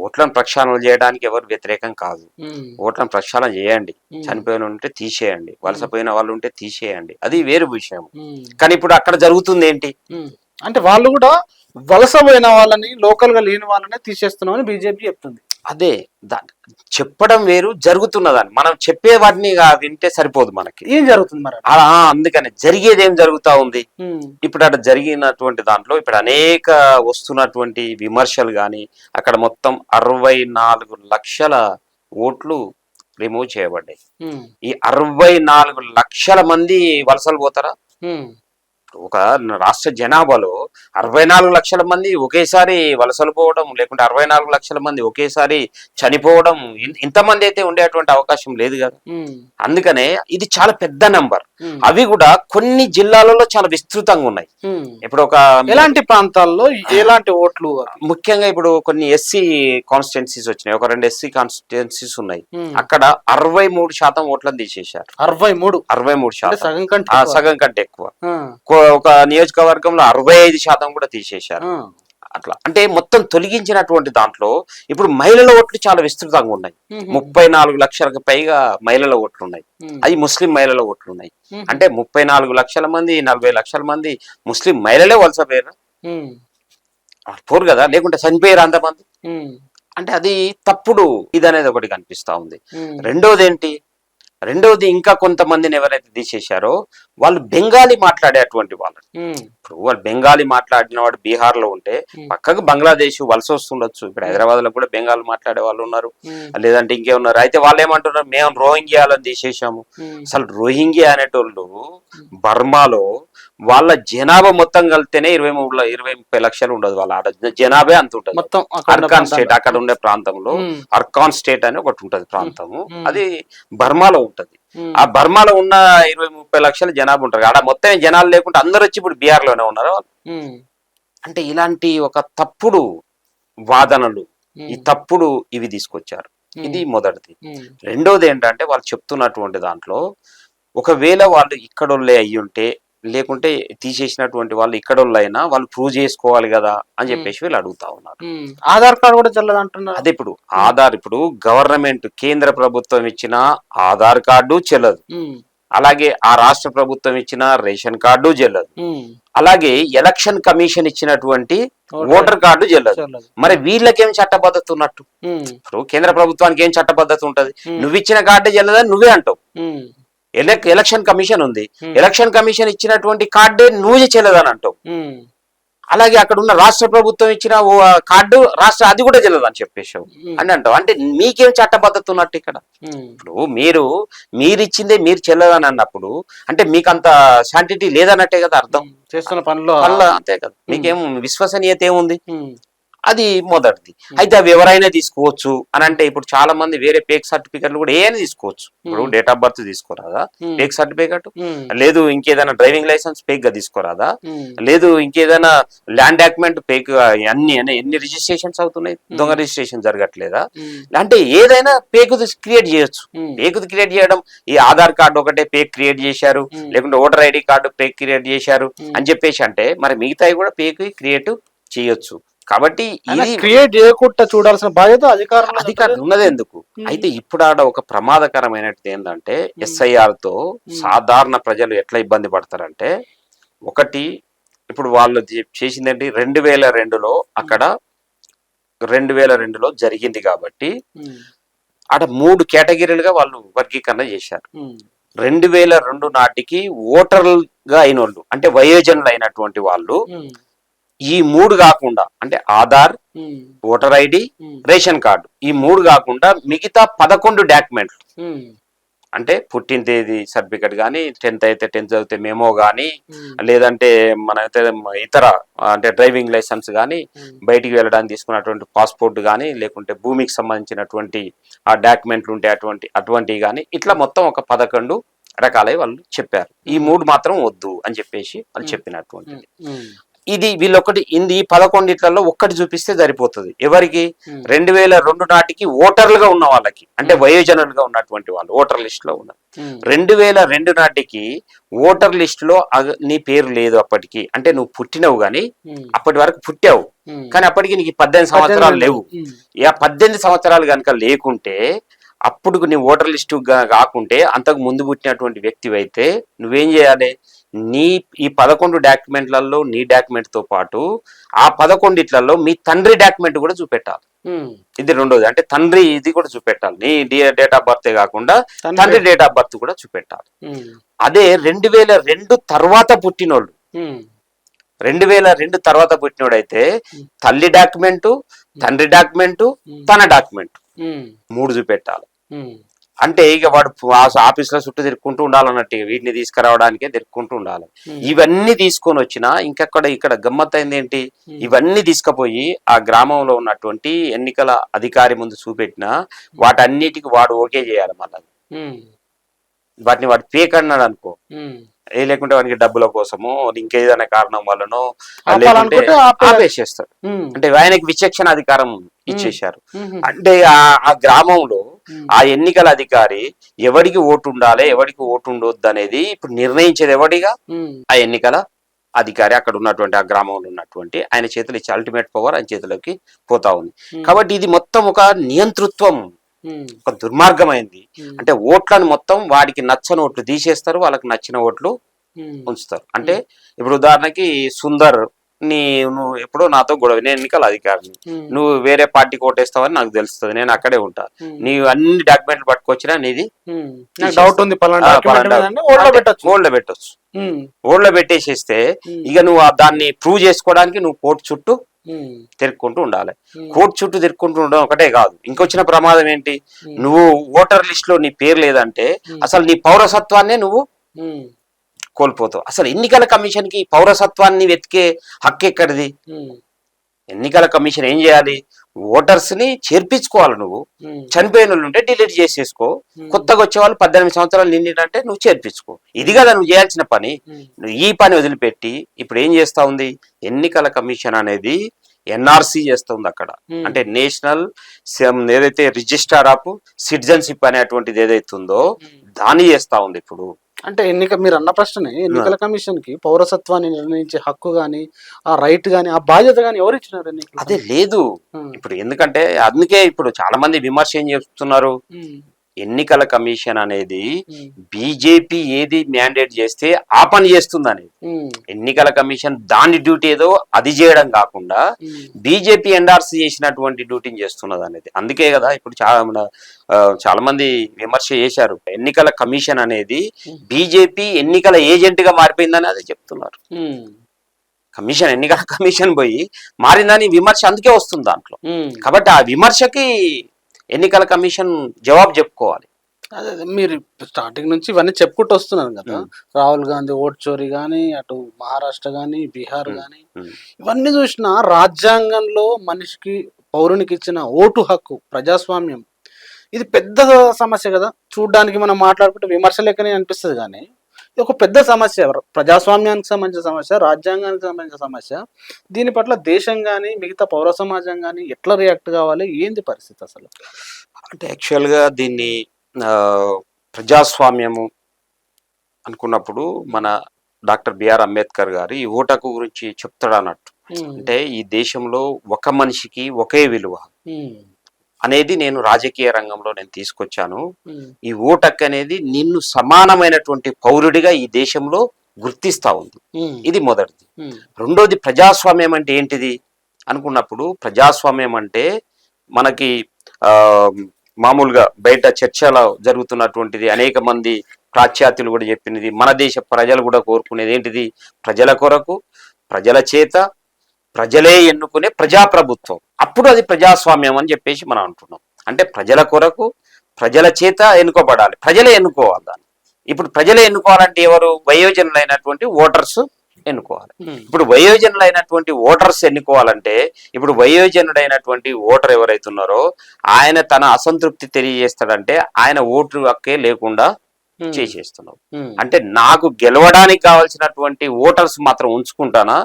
ఓట్లను ప్రక్షాళన చేయడానికి ఎవరు వ్యతిరేకం కాదు. ఓట్లను ప్రక్షాళన చేయండి, చనిపోయిన ఉంటే తీసేయండి, వలసపోయిన వాళ్ళు ఉంటే తీసేయండి, అది వేరు విషయం. కానీ ఇప్పుడు అక్కడ జరుగుతుంది ఏంటి
అంటే వాళ్ళు కూడా వలస పోయిన వాళ్ళని, లోకల్ గా లేని వాళ్ళని తీసేస్తున్నామని బీజేపీ చెప్తుంది.
అదే చెప్పడం వేరు, జరుగుతున్నదని మనం చెప్పే వాటిని వింటే సరిపోదు మనకి.
ఏం జరుగుతుంది మరి?
అందుకని జరిగేది ఏం జరుగుతా ఉంది ఇప్పుడు అక్కడ జరిగినటువంటి దాంట్లో ఇప్పుడు అనేక వస్తున్నటువంటి విమర్శలు గాని, అక్కడ మొత్తం 64 లక్షల ఓట్లు రిమూవ్ చేయబడ్డాయి. ఈ 64 లక్షల మంది వలసలు పోతారా? ఒక రాష్ట్ర జనాభాలో 64 లక్షల మంది ఒకేసారి వలసలు పోవడం, లేకుంటే 64 లక్షల మంది ఒకేసారి చనిపోవడం, ఇంతమంది అయితే ఉండేటువంటి అవకాశం లేదు కదా. అందుకనే ఇది చాలా పెద్ద నంబర్. అవి కూడా కొన్ని జిల్లాలలో చాలా విస్తృతంగా ఉన్నాయి. ఇప్పుడు ఒక
ఎలాంటి ప్రాంతాల్లో ఎలాంటి ఓట్లు?
ముఖ్యంగా ఇప్పుడు కొన్ని ఎస్సీ కాన్స్టిట్యున్సీస్ వచ్చినాయి, ఒక 2 ఎస్సీ కాన్స్టిట్యున్సీస్ ఉన్నాయి. అక్కడ 63% ఓట్లను తీసేశారు. 63%, సగం కంటే ఎక్కువ. ఒక నియోజకవర్గంలో 65% కూడా తీసేశారు. అట్లా అంటే మొత్తం తొలగించినటువంటి దాంట్లో ఇప్పుడు మహిళల ఓట్లు చాలా విస్తృతంగా ఉన్నాయి. 34 లక్షలకు పైగా మహిళల ఓట్లు ఉన్నాయి. అది ముస్లిం మహిళల ఓట్లు ఉన్నాయి. అంటే 34 లక్షల మంది, 40 లక్షల మంది ముస్లిం మహిళలే వలస పోరు కదా, లేకుంటే చనిపోయారు అంతమంది. అంటే అది తప్పుడు ఇది అనేది ఒకటి కనిపిస్తా ఉంది. రెండోది ఇంకా కొంతమందిని ఎవరైతే తీసేశారో వాళ్ళు బెంగాలీ మాట్లాడేటువంటి వాళ్ళు. ఇప్పుడు వాళ్ళు బెంగాలీ మాట్లాడిన వాడు బీహార్ లో ఉంటే పక్కకు బంగ్లాదేశ్ వలస వస్తుండొచ్చు. ఇప్పుడు హైదరాబాద్ లో కూడా బెంగాల్ మాట్లాడే వాళ్ళు ఉన్నారు, లేదంటే ఇంకేమున్నారు. అయితే వాళ్ళు ఏమంటున్నారు, మేము రోహింగ్యాలను తీసేసాము. అసలు రోహింగ్యా అనేటోళ్ళు బర్మాలో వాళ్ళ జనాభా మొత్తం కలిస్తేనే 20-30 లక్షలు ఉండదు. వాళ్ళ జనాభా అంత ఉంటుంది. అర్కాన్ స్టేట్, అక్కడ ఉండే ప్రాంతంలో అర్కాన్ స్టేట్ అని ఒకటి ఉంటది ప్రాంతము, అది బర్మాలో ఉంటది. ఆ బర్మాలో ఉన్న 20-30 లక్షల జనాభా ఉంటారు. ఆడ మొత్తం జనాలు లేకుంటే అందరు వచ్చి ఇప్పుడు బీహార్ లోనే ఉన్నారు. అంటే ఇలాంటి ఒక తప్పుడు వాదనలు, ఈ తప్పుడు ఇవి తీసుకొచ్చారు. ఇది మొదటిది. రెండోది ఏంటంటే వాళ్ళు చెప్తున్నటువంటి దాంట్లో ఒకవేళ వాళ్ళు ఇక్కడోళ్ళే అయ్యుంటే, లేకుంటే తీసేసినటువంటి వాళ్ళు ఇక్కడోళ్ళైనా వాళ్ళు ప్రూవ్ చేసుకోవాలి కదా అని చెప్పేసి వీళ్ళు అడుగుతా ఉన్నారు.
ఆధార్ కార్డు కూడా చెల్లదు అంటున్నారు.
అదే ఇప్పుడు గవర్నమెంట్ కేంద్ర ప్రభుత్వం ఇచ్చిన ఆధార్ కార్డు చెల్లదు, అలాగే ఆ రాష్ట్ర ప్రభుత్వం ఇచ్చిన రేషన్ కార్డు చెల్లదు, అలాగే ఎలక్షన్ కమిషన్ ఇచ్చినటువంటి ఓటర్ కార్డు చెల్లదు. మరి వీళ్ళకేం చట్టబద్ధత ఉన్నట్టు? ఇప్పుడు కేంద్ర ప్రభుత్వానికి ఏం చట్టబద్ధత ఉంటది? నువ్వు ఇచ్చిన కార్డు చెల్లదని నువ్వే అంటావు. ఎలక్షన్ కమిషన్ ఉంది, ఎలక్షన్ కమిషన్ ఇచ్చినటువంటి కార్డే నువ్వు చెల్లదని అంటావు. అలాగే అక్కడ ఉన్న రాష్ట్ర ప్రభుత్వం ఇచ్చిన కార్డు అది కూడా చెల్లదని చెప్పేసావు అని అంటావు. అంటే మీకేం చట్టబద్ధత ఉన్నట్టు ఇక్కడ? ఇప్పుడు మీరిచ్చిందే మీరు చెల్లదని అన్నప్పుడు అంటే మీకు అంత శాంటిటీ లేదన్నట్టే కదా అర్థం.
చేస్తున్న పనిలో
అంతే కదా, మీకేం విశ్వసనీయత ఏముంది? అది మొదటిది. అయితే అవి ఎవరైనా తీసుకోవచ్చు అని అంటే ఇప్పుడు చాలా మంది వేరే పేక్ సర్టిఫికెట్లు కూడా ఏమైనా తీసుకోవచ్చు. ఇప్పుడు డేట్ ఆఫ్ బర్త్ తీసుకోరాదా పేక్ సర్టిఫికెట్? లేదు ఇంకేదైనా డ్రైవింగ్ లైసెన్స్ పేక్ గా తీసుకోరాదా? లేదు ఇంకేదైనా ల్యాండ్ డాక్యుమెంట్ పేక్? ఎన్ని రిజిస్ట్రేషన్స్ అవుతున్నాయి, దొంగ రిజిస్ట్రేషన్ జరగట్లేదా? అంటే ఏదైనా పేకు క్రియేట్ చేయొచ్చు. పేకు క్రియేట్ చేయడం, ఈ ఆధార్ కార్డు ఒకటే పేక్ క్రియేట్ చేశారు, లేకుంటే ఓటర్ ఐడి కార్డు పేక్ క్రియేట్ చేశారు అని చెప్పేసి అంటే మరి మిగతాయి కూడా పేక్ క్రియేట్ చేయొచ్చు. కాబట్టి ఇది
క్రియేట్ చేయకుండా చూడాల్సిన బాధ్యత అధికారులు
ఉన్నది ఎందుకు? అయితే ఇప్పుడు ఆడ ఒక ప్రమాదకరమైనది ఏంటంటే SIR తో సాధారణ ప్రజలు ఎట్లా ఇబ్బంది పడతారంటే, ఒకటి ఇప్పుడు వాళ్ళు చేసిందంటే 2002లో అక్కడ 2002లో జరిగింది కాబట్టి అక్కడ 3 కేటగిరీలుగా వాళ్ళు వర్గీకరణ చేశారు. 2002 నాటికి ఓటర్లుగా అయిన వాళ్ళు అంటే వయోజనులు అయినటువంటి వాళ్ళు ఈ 3 కాకుండా అంటే Aadhaar, voter ID, ration card, ఈ 3 కాకుండా మిగతా 11 డాక్యుమెంట్లు అంటే పుట్టిన తేదీ సర్టిఫికెట్ కానీ, 10th అయితే 10th చదివితే మెమో కానీ, లేదంటే మన ఇతర అంటే డ్రైవింగ్ లైసెన్స్ కానీ, బయటికి వెళ్ళడానికి తీసుకున్నటువంటి పాస్పోర్ట్ కానీ, లేకుంటే భూమికి సంబంధించినటువంటి ఆ డాక్యుమెంట్లు ఉంటే అటువంటివి కానీ, ఇట్లా మొత్తం ఒక 11 రకాలై వాళ్ళు చెప్పారు. ఈ 3 మాత్రం వద్దు అని చెప్పేసి వాళ్ళు చెప్పినటువంటిది. ఇది వీళ్ళొకటి ఈ 11 ఒక్కటి చూపిస్తే సరిపోతుంది. ఎవరికి? 2002 నాటికి ఓటర్లుగా ఉన్న వాళ్ళకి అంటే వయోజనులుగా ఉన్నటువంటి వాళ్ళు ఓటర్ లిస్ట్ లో ఉన్నారు. 2002 నాటికి ఓటర్ లిస్ట్ లో నీ పేరు లేదు అప్పటికి, అంటే నువ్వు పుట్టినవు గాని అప్పటి వరకు పుట్టావు కానీ అప్పటికి నీకు 18 సంవత్సరాలు లేవు. 18 సంవత్సరాలు కనుక లేకుంటే అప్పుడు నీ ఓటర్ లిస్టు కాకుంటే అంతకు ముందు పుట్టినటువంటి వ్యక్తి అయితే నువ్వేం చేయాలి? ఈ 11 డాక్యుమెంట్లలో నీ డాక్యుమెంట్ తో పాటు ఆ 11 మీ తండ్రి డాక్యుమెంట్ కూడా చూపెట్టాలి. ఇది రెండోది. అంటే తండ్రి ఇది కూడా చూపెట్టాలి. నీ డేట్ ఆఫ్ బర్త్ కాకుండా తండ్రి డేట్ ఆఫ్ బర్త్ కూడా చూపెట్టాలి. అదే 2002 తర్వాత పుట్టినోళ్ళు, 2002 తర్వాత పుట్టినోడైతే తల్లి డాక్యుమెంటు, తండ్రి డాక్యుమెంటు, తన డాక్యుమెంట్ 3 చూపెట్టాలి. అంటే ఇక వాడు ఆఫీసులో చుట్టూ తిరుక్కుంటూ ఉండాలన్నట్టు, వీటిని తీసుకురావడానికే తిరుక్కుంటూ ఉండాలి. ఇవన్నీ తీసుకొని వచ్చినా ఇక్కడ గమ్మత్ అయింది ఏంటి, ఇవన్నీ తీసుకుపోయి ఆ గ్రామంలో ఉన్నటువంటి ఎన్నికల అధికారి ముందు చూపెట్టినా వాటన్నిటికి వాడు ఓకే చేయాలి. మళ్ళీ వాటిని వాడు ఫేక్ అన్నాడు అనుకో, లేకుంటే వానికి డబ్బుల కోసమో ఇంకేదైనా కారణం వల్లనో లేకుంటే ఆపేసేస్తాడు. అంటే ఆయనకి విచక్షణ అధికారం ఇచ్చేశారు. అంటే ఆ గ్రామంలో ఆ ఎన్నికల అధికారి ఎవరికి ఓటు ఉండాలి, ఎవరికి ఓటు ఉండొద్దు అనేది ఇప్పుడు నిర్ణయించేది ఎవడిగా, ఆ ఎన్నికల అధికారి. అక్కడ ఉన్నటువంటి ఆ గ్రామంలో ఉన్నటువంటి ఆయన చేతులు ఇచ్చి అల్టిమేట్ పవర్ ఆయన చేతిలోకి పోతా ఉంది. కాబట్టి ఇది మొత్తం ఒక నియంతృత్వం, ఒక దుర్మార్గమైంది. అంటే ఓట్లను మొత్తం వాడికి నచ్చని ఓట్లు తీసేస్తారు, వాళ్ళకి నచ్చిన ఓట్లు ఉంచుతారు. అంటే ఇప్పుడు ఉదాహరణకి సుందర్, నువ్వు ఎప్పుడో నాతో గొడవ, నేను ఎన్నికల అధికారిని, నువ్వు వేరే పార్టీకి ఓటేస్తావని నాకు తెలుస్తుంది, నేను అక్కడే ఉంటా, నీవు అన్ని డాక్యుమెంట్లు పట్టుకొచ్చినా నీది
డౌట్ ఉంది
ఓల్డ్ పెట్టొచ్చు. ఓల్డ్ పెట్టేసేస్తే ఇక నువ్వు దాన్ని ప్రూవ్ చేసుకోవడానికి నువ్వు కోర్టు చుట్టూ తిరుక్కుంటూ ఉండాలి. కోర్టు చుట్టూ తిరుక్కుంటూ ఉండడం ఒకటే కాదు, ఇంకొచ్చిన ప్రమాదం ఏంటి, నువ్వు ఓటర్ లిస్ట్ లో నీ పేరు లేదంటే అసలు నీ పౌరసత్వాన్నే నువ్వు కోల్పోతావు. అసలు ఎన్నికల కమిషన్ కి పౌరసత్వాన్ని వెతికే హక్కు ఎక్కడిది? ఎన్నికల కమిషన్ ఏం చేయాలి, ఓటర్స్ ని చేర్పించుకోవాలి. నువ్వు చనిపోయిన వాళ్ళు ఉంటే డిలీట్ చేసేసుకో, కొత్తగా వచ్చే వాళ్ళు 18 సంవత్సరాలు నిండినంటే నువ్వు చేర్పించుకో. ఇది కదా నువ్వు చేయాల్సిన పని. నువ్వు ఈ పని వదిలిపెట్టి ఇప్పుడు ఏం చేస్తా ఉంది ఎన్నికల కమిషన్ అనేది, ఎన్ఆర్సీ చేస్తుంది అక్కడ. అంటే నేషనల్ ఏదైతే రిజిస్టర్ ఆఫ్ సిటిజన్షిప్ అనేటువంటిది ఏదైతే ఉందో దాన్ని చేస్తా ఉంది ఇప్పుడు.
అంటే మీరు అన్న ప్రశ్నే, ఎన్నికల కమిషన్ కి పౌరసత్వాన్ని నిర్ణయించే హక్కు గాని, ఆ రైట్ గాని, ఆ బాధ్యత గాని ఎవరు ఇచ్చినారు?
అదే లేదు ఇప్పుడు. ఎందుకంటే అందుకే ఇప్పుడు చాలా మంది విమర్శ ఏం చేస్తున్నారు, ఎన్నికల కమిషన్ అనేది బీజేపీ ఏది మ్యాండేట్ చేస్తే ఆ పని చేస్తుంది అనేది. ఎన్నికల కమిషన్ దాని డ్యూటీ ఏదో అది చేయడం కాకుండా బీజేపీ ఎన్ఆర్సీ చేసినటువంటి డ్యూటీని చేస్తున్నది అనేది. అందుకే కదా ఇప్పుడు చాలా మంది విమర్శ చేశారు, ఎన్నికల కమిషన్ అనేది బీజేపీ ఎన్నికల ఏజెంట్ గా మారిపోయిందని అది చెప్తున్నారు. ఎన్నికల కమిషన్ పోయి మారిందని విమర్శ అందుకే వస్తుంది దాంట్లో. కాబట్టి ఆ విమర్శకి ఎన్నికల కమిషన్ జవాబు చెప్పుకోవాలి.
అదే మీరు స్టార్టింగ్ నుంచి ఇవన్నీ చెప్పుకుంటూ వస్తున్నారు కదా, రాహుల్ గాంధీ ఓట్ చోరీ కానీ, అటు మహారాష్ట్ర కానీ, బీహార్ కానీ, ఇవన్నీ చూసినా రాజ్యాంగంలో మనిషికి పౌరునికి ఇచ్చిన ఓటు హక్కు, ప్రజాస్వామ్యం, ఇది పెద్ద సమస్య కదా. చూడ్డానికి మనం మాట్లాడుకుంటే విమర్శ లెక్కనే అనిపిస్తుంది, కానీ ఇది ఒక పెద్ద సమస్య, ప్రజాస్వామ్యానికి సంబంధించిన సమస్య, రాజ్యాంగానికి సంబంధించిన సమస్య. దీని పట్ల దేశం కానీ మిగతా పౌర సమాజం కానీ ఎట్లా రియాక్ట్ కావాలి, ఏంది పరిస్థితి అసలు?
అంటే యాక్చువల్గా దీన్ని ప్రజాస్వామ్యము అనుకున్నప్పుడు మన డాక్టర్ బిఆర్ అంబేద్కర్ గారు ఈ ఓటు హక్కు గురించి చెప్తాడు అన్నట్టు. అంటే ఈ దేశంలో ఒక మనిషికి ఒకే విలువ అనేది నేను రాజకీయ రంగంలో నేను తీసుకొచ్చాను. ఈ ఓటు హక్కు అనేది నిన్ను సమానమైనటువంటి పౌరుడిగా ఈ దేశంలో గుర్తిస్తా ఉంది. ఇది మొదటిది. రెండోది, ప్రజాస్వామ్యం అంటే ఏంటిది అనుకున్నప్పుడు, ప్రజాస్వామ్యం అంటే మనకి మామూలుగా బయట చర్చలో జరుగుతున్నటువంటిది, అనేక మంది పాశ్చాత్యులు కూడా చెప్పినది, మన దేశ ప్రజలు కూడా కోరుకునేది ఏంటిది, ప్రజల కొరకు, ప్రజల చేత, ప్రజలే ఎన్నుకునే ప్రజాప్రభుత్వం. అప్పుడు అది ప్రజాస్వామ్యం అని చెప్పేసి మనం అంటున్నాం. అంటే ప్రజల కొరకు, ప్రజల చేత ఎన్నుకోబడాలి, ప్రజలే ఎన్నుకోవాలి దాన్ని. ఇప్పుడు ప్రజలే ఎన్నుకోవాలంటే ఎవరు? వయోజనులైనటువంటి ఓటర్స్ ఎన్నుకోవాలి. ఇప్పుడు వయోజనులైనటువంటి ఓటర్స్ ఎన్నుకోవాలంటే, ఇప్పుడు వయోజనుడైనటువంటి ఓటర్ ఎవరైతున్నారో ఆయన తన అసంతృప్తి తెలియజేస్తాడంటే ఆయన ఓటు హక్కే లేకుండా చేసేస్తున్నావు. అంటే నాకు గెలవడానికి కావాల్సినటువంటి ఓటర్స్ మాత్రం ఉంచుకుంటానా,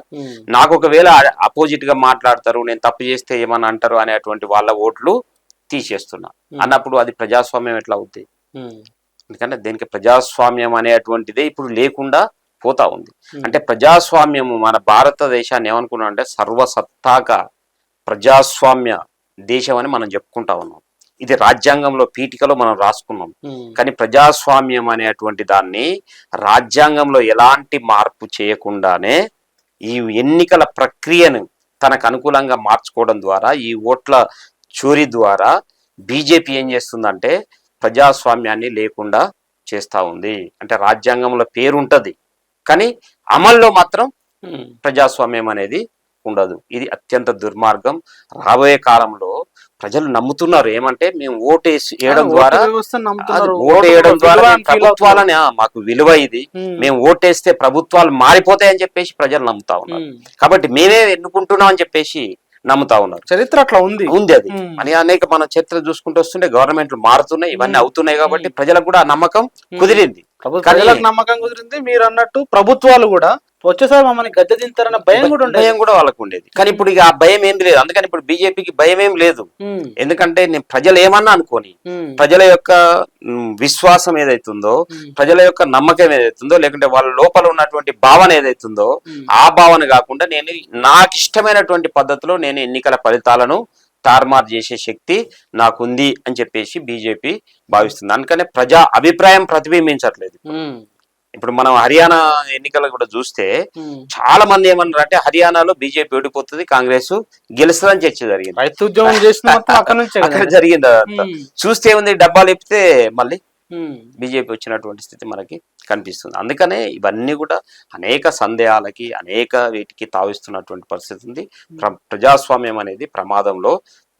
నాకు ఒకవేళ అపోజిట్ గా మాట్లాడతారు, నేను తప్పు చేస్తే ఏమని అంటారు అనేటువంటి వాళ్ళ ఓట్లు తీసేస్తున్నా అన్నప్పుడు అది ప్రజాస్వామ్యం ఎట్లా అవుతుంది? ఎందుకంటే దీనికి ప్రజాస్వామ్యం అనేటువంటిదే ఇప్పుడు లేకుండా పోతా ఉంది. అంటే ప్రజాస్వామ్యము మన భారతదేశాన్ని ఏమనుకున్నాం అంటే సర్వసత్తాక ప్రజాస్వామ్య దేశం అని మనం చెప్పుకుంటా ఉన్నాం. ఇది రాజ్యాంగంలో పీఠికలో మనం రాసుకున్నాం. కానీ ప్రజాస్వామ్యం అనేటువంటి దాన్ని రాజ్యాంగంలో ఎలాంటి మార్పు చేయకుండానే ఈ ఎన్నికల ప్రక్రియను తనకు అనుకూలంగా మార్చుకోవడం ద్వారా, ఈ ఓట్ల చోరీ ద్వారా బీజేపీ ఏం చేస్తుందంటే ప్రజాస్వామ్యాన్ని లేకుండా చేస్తా ఉంది. అంటే రాజ్యాంగంలో పేరు ఉంటది కానీ అమల్లో మాత్రం ప్రజాస్వామ్యం అనేది ఉండదు. ఇది అత్యంత దుర్మార్గం. రాబోయే కాలంలో ప్రజలు నమ్ముతున్నారు ఏమంటే మేము వేయడం ద్వారా ప్రభుత్వాలని మాకు విలువ ఇది, మేము ఓటేస్తే ప్రభుత్వాలు మారిపోతాయని చెప్పేసి ప్రజలు నమ్ముతా ఉన్నారు. కాబట్టి మేమే ఎన్నుకుంటున్నాం అని చెప్పేసి నమ్ముతా ఉన్నారు.
చరిత్ర అట్లా ఉంది
అది అని అనేక మన చరిత్ర చూసుకుంటూ వస్తుంటే గవర్నమెంట్లు మారుతున్నాయి, ఇవన్నీ అవుతున్నాయి కాబట్టి ప్రజలకు కూడా ఆ నమ్మకం కుదిరింది.
ప్రజలకు నమ్మకం కుదిరింది. మీరు అన్నట్టు ప్రభుత్వాలు కూడా వచ్చేసారి మమ్మల్ని గద్దె దింతారన్న భయం
కూడా వాళ్ళకు ఉండేది. కానీ ఇప్పుడు ఇక ఆ భయం ఏం లేదు. అందుకని ఇప్పుడు బీజేపీకి భయం ఏం లేదు. ఎందుకంటే నేను ప్రజలు ఏమన్నా అనుకోని ప్రజల యొక్క విశ్వాసం ఏదైతుందో, ప్రజల యొక్క నమ్మకం ఏదైతుందో, లేకుంటే వాళ్ళ లోపల ఉన్నటువంటి భావన ఏదైతుందో ఆ భావన కాకుండా నేను నాకు ఇష్టమైనటువంటి పద్ధతిలో నేను ఎన్నికల ఫలితాలను తారుమారు చేసే శక్తి నాకుంది అని చెప్పేసి బీజేపీ భావిస్తుంది. అందుకనే ప్రజా అభిప్రాయం ప్రతిబింబించట్లేదు. ఇప్పుడు మనం హర్యానా ఎన్నికలు కూడా చూస్తే చాలా మంది ఏమన్నారు అంటే హర్యానాలో బీజేపీ ఓడిపోతుంది, కాంగ్రెస్ గెలుస్తుందని చర్చ జరిగింది. అక్కడ జరిగింది. అదంతా చూస్తే ఉంది డబ్బాలు ఎప్పితే మళ్ళీ బీజేపీ వచ్చినటువంటి స్థితి మనకి కనిపిస్తుంది. అందుకనే ఇవన్నీ కూడా అనేక సందేహాలకి అనేక వీటికి తావిస్తున్నటువంటి పరిస్థితి ఉంది. ప్రజాస్వామ్యం అనేది ప్రమాదంలో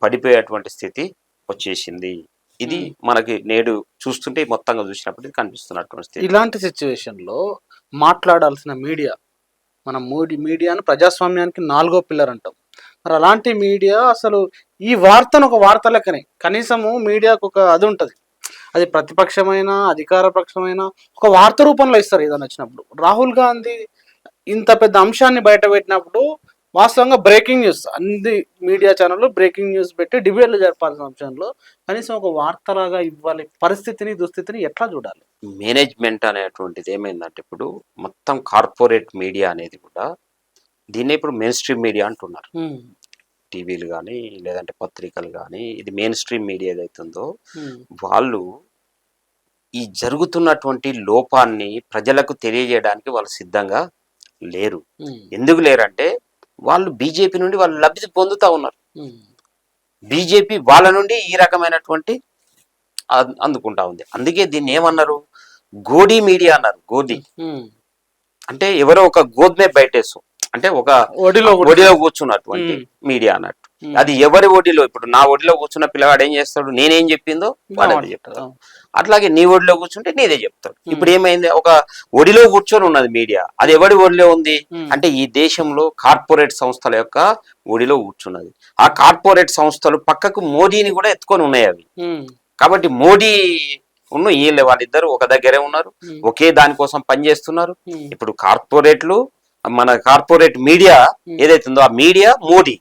పడిపోయేటువంటి స్థితి వచ్చేసింది. ఇది మనకి నేడు చూస్తుంటే మొత్తంగా చూసినప్పుడు కనిపిస్తున్నటువంటి స్థితి.
ఇలాంటి సిచ్యువేషన్ లో మాట్లాడాల్సిన మీడియా, మనం మీడియాను ప్రజాస్వామ్యానికి 4వ పిల్లర్ అంటాం. మరి అలాంటి మీడియా అసలు ఈ వార్తను ఒక వార్త లెక్కనే, కనీసము మీడియాకు ఒక అది ఉంటది, అది ప్రతిపక్షమైన అధికార పక్షమైన ఒక వార్త రూపంలో ఇస్తారు ఏదైనా వచ్చినప్పుడు. రాహుల్ గాంధీ ఇంత పెద్ద అంశాన్ని బయట పెట్టినప్పుడు వాస్తవంగా బ్రేకింగ్ న్యూస్ అన్ని మీడియా ఛానళ్ళు బ్రేకింగ్ న్యూస్ పెట్టి డిబేట్లు జరపాల్సిన అంశంలో కనీసం ఒక వార్తలాగా ఇవ్వాలి. పరిస్థితిని దుస్థితిని ఎట్లా చూడాలి?
మేనేజ్మెంట్ అనేటువంటిది ఏమైందంటే ఇప్పుడు మొత్తం కార్పొరేట్ మీడియా అనేది కూడా దీన్ని ఇప్పుడు మెయిన్ స్ట్రీమ్ మీడియా అంటున్నారు. టీవీలు కానీ లేదంటే పత్రికలు కానీ ఇది మెయిన్ స్ట్రీమ్ మీడియా ఏదైతుందో వాళ్ళు ఈ జరుగుతున్నటువంటి లోపాన్ని ప్రజలకు తెలియజేయడానికి వాళ్ళు సిద్ధంగా లేరు. ఎందుకు లేరంటే వాళ్ళు బీజేపీ నుండి వాళ్ళు లబ్ధి పొందుతా ఉన్నారు. బీజేపీ వాళ్ళ నుండి ఈ రకమైనటువంటి అందుకుంటా ఉంది. అందుకే దీన్ని ఏమన్నారు, గోడీ మీడియా అన్నారు. గోధి అంటే ఎవరో ఒక గోధుమే బయటేసు, అంటే ఒక ఒడిలో కూర్చున్నటువంటి మీడియా అన్నట్టు. అది ఎవరి ఒడిలో, ఇప్పుడు నా ఒడిలో కూర్చున్న పిల్లవాడు ఏం చేస్తాడు, నేనేం చెప్పిందో వాడు అదే చెప్తాడు. అట్లాగే నీ ఒడిలో కూర్చుంటే నీదే చెప్తాడు. ఇప్పుడు ఏమైంది, ఒక ఒడిలో కూర్చొని ఉన్నది మీడియా, అది ఎవరి ఒడిలో ఉంది అంటే ఈ దేశంలో కార్పొరేట్ సంస్థల యొక్క ఒడిలో కూర్చున్నది. ఆ కార్పొరేట్ సంస్థలు పక్కకు మోడీని కూడా ఎత్తుకొని ఉన్నాయి అవి. కాబట్టి మోడీ వీళ్ళ వాళ్ళిద్దరు ఒక దగ్గరే ఉన్నారు, ఒకే దానికోసం పనిచేస్తున్నారు. ఇప్పుడు కార్పొరేట్లు మన కార్పొరేట్ మీడియా ఏదైతుందో ఆ మీడియా మోడీ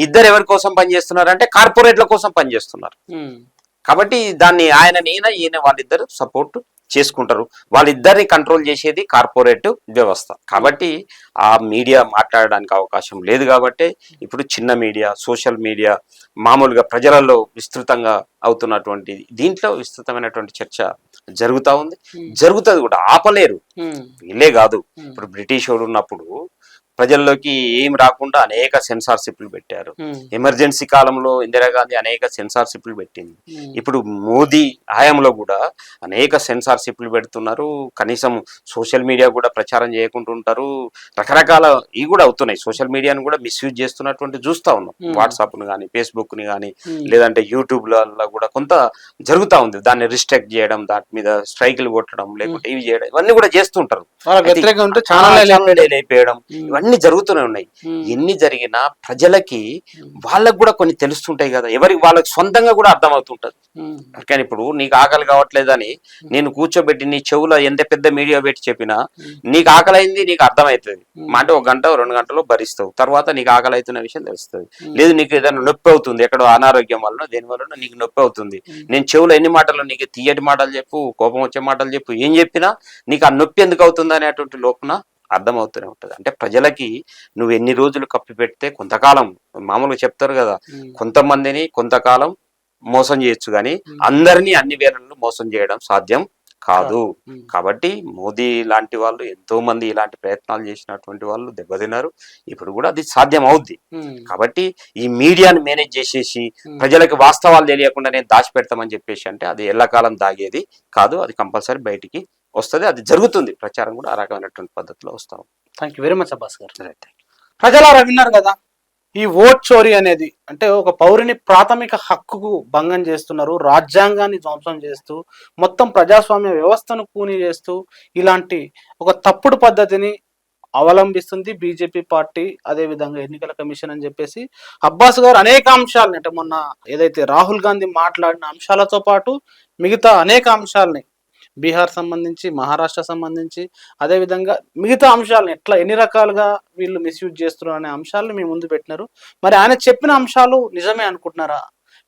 ఇద్దరు ఎవరి కోసం పనిచేస్తున్నారు అంటే కార్పొరేట్ల కోసం పనిచేస్తున్నారు. కాబట్టి దాన్ని ఈయన వాళ్ళిద్దరు సపోర్ట్ చేసుకుంటారు. వాళ్ళిద్దరిని కంట్రోల్ చేసేది కార్పొరేట్ వ్యవస్థ. కాబట్టి ఆ మీడియా మాట్లాడడానికి అవకాశం లేదు. కాబట్టి ఇప్పుడు చిన్న మీడియా, సోషల్ మీడియా మామూలుగా ప్రజలలో విస్తృతంగా అవుతున్నటువంటి దీంట్లో విస్తృతమైనటువంటి చర్చ జరుగుతూ ఉంది, జరుగుతుంది కూడా, ఆపలేరు. వీళ్ళే కాదు, ఇప్పుడు బ్రిటిష్ వాడు ఉన్నప్పుడు ప్రజల్లోకి ఏం రాకుండా అనేక సెన్సార్షిప్లు పెట్టారు. ఎమర్జెన్సీ కాలంలో ఇందిరాగాంధీ అనేక సెన్సార్షిప్లు పెట్టింది. ఇప్పుడు మోదీ హయాంలో కూడా అనేక సెన్సార్షిప్లు పెడుతున్నారు. కనీసం సోషల్ మీడియా కూడా ప్రచారం చేయకుండా ఉంటారు. రకరకాల ఇవి కూడా అవుతున్నాయి. సోషల్ మీడియాను కూడా మిస్యూజ్ చేస్తున్నటువంటి చూస్తా ఉన్నాం. వాట్సాప్ను కానీ, ఫేస్బుక్ని కానీ, లేదంటే యూట్యూబ్లలో కూడా కొంత జరుగుతూ ఉంది. దాన్ని రిస్ట్రిక్ట్ చేయడం, దాని మీద స్ట్రైకులు కొట్టడం, లేకుంటే ఇవి చేయడం, ఇవన్నీ కూడా చేస్తుంటారు. అయిపోయడం, ఇవన్నీ జరుగుతూనే ఉన్నాయి. ఎన్ని జరిగినా ప్రజలకి వాళ్ళకు కూడా కొన్ని తెలుస్తుంటాయి కదా, ఎవరికి వాళ్ళకి సొంతంగా కూడా అర్థం అవుతుంటది. కానీ ఇప్పుడు నీకు ఆకలి కావట్లేదని నేను కూర్చోబెట్టి నీ చెవులో ఎంత పెద్ద మీడియా పెట్టి చెప్పినా నీకు ఆకలి అయింది నీకు అర్థమవుతుంది. అంటే 1 గంట 2 గంటలో భరిస్తావు, తర్వాత నీకు ఆకలి అవుతున్న విషయం తెలుస్తుంది. లేదు నీకు ఏదైనా నొప్పి అవుతుంది, ఎక్కడో అనారోగ్యం వలన దేని వలన నీకు నొప్పి అవుతుంది, నేను చెవులో ఎన్ని మాటలు, నీకు తీయటి మాటలు చెప్పు, కోపం వచ్చే మాటలు చెప్పు, ఏం చెప్పినా నీకు ఆ నొప్పి ఎందుకు అవుతుంది అనేటువంటి లోపల అర్థమవుతూనే ఉంటుంది. అంటే ప్రజలకి నువ్వు ఎన్ని రోజులు కప్పి పెడితే కొంతకాలం, మామూలుగా చెప్తారు కదా, కొంతమందిని కొంతకాలం మోసం చేయొచ్చు కానీ అందరినీ అన్ని వేళల్లో మోసం చేయడం సాధ్యం కాదు.
ఉమ్,
కాబట్టి మోదీ లాంటి వాళ్ళు ఎంతో మంది ఇలాంటి ప్రయత్నాలు చేసినటువంటి వాళ్ళు దెబ్బతిన్నారు. ఇప్పుడు కూడా అది సాధ్యం అవుద్ది.
ఉమ్,
కాబట్టి ఈ మీడియాను మేనేజ్ చేసేసి
ఉమ్.
ప్రజలకు వాస్తవాలు తెలియకుండా నేను దాచిపెడతామని చెప్పేసి అంటే అది ఎల్లకాలం దాగేది కాదు. అది కంపల్సరీ బయటికి వస్తుంది. అది జరుగుతుంది. ప్రచారం కూడా ఆ రకమైనటువంటి పద్ధతిలో వస్తాం.
Thank you very much Abbas గారు. ప్రజలారా విన్నారు కదా, ఈ ఓట్ చోరీ అనేది అంటే ఒక పౌరుని ప్రాథమిక హక్కుకు భంగం చేస్తున్నారు, రాజ్యాంగాన్ని ధ్వంసం చేస్తూ మొత్తం ప్రజాస్వామ్య వ్యవస్థను కూని చేస్తూ ఇలాంటి ఒక తప్పుడు పద్ధతిని అవలంబిస్తుంది బీజేపీ పార్టీ, అదే విధంగా ఎన్నికల కమిషన్ అని చెప్పేసి అబ్బాస్ గారు అనేక అంశాలని, అంటే మొన్న ఏదైతే రాహుల్ గాంధీ మాట్లాడిన అంశాలతో పాటు మిగతా అనేక అంశాలని, బీహార్ సంబంధించి, మహారాష్ట్ర సంబంధించి, అదేవిధంగా మిగతా అంశాలను ఎన్ని రకాలుగా వీళ్ళు మిస్యూజ్ చేస్తున్నారు అనే అంశాలను మీ ముందు పెట్టినారు. మరి ఆయన చెప్పిన అంశాలు నిజమే అనుకుంటున్నారా?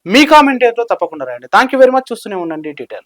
మీ కామెంట్ ఏదో తప్పకుండా రాయండి. Thank you very much. చూస్తూనే ఉండండి టీ10.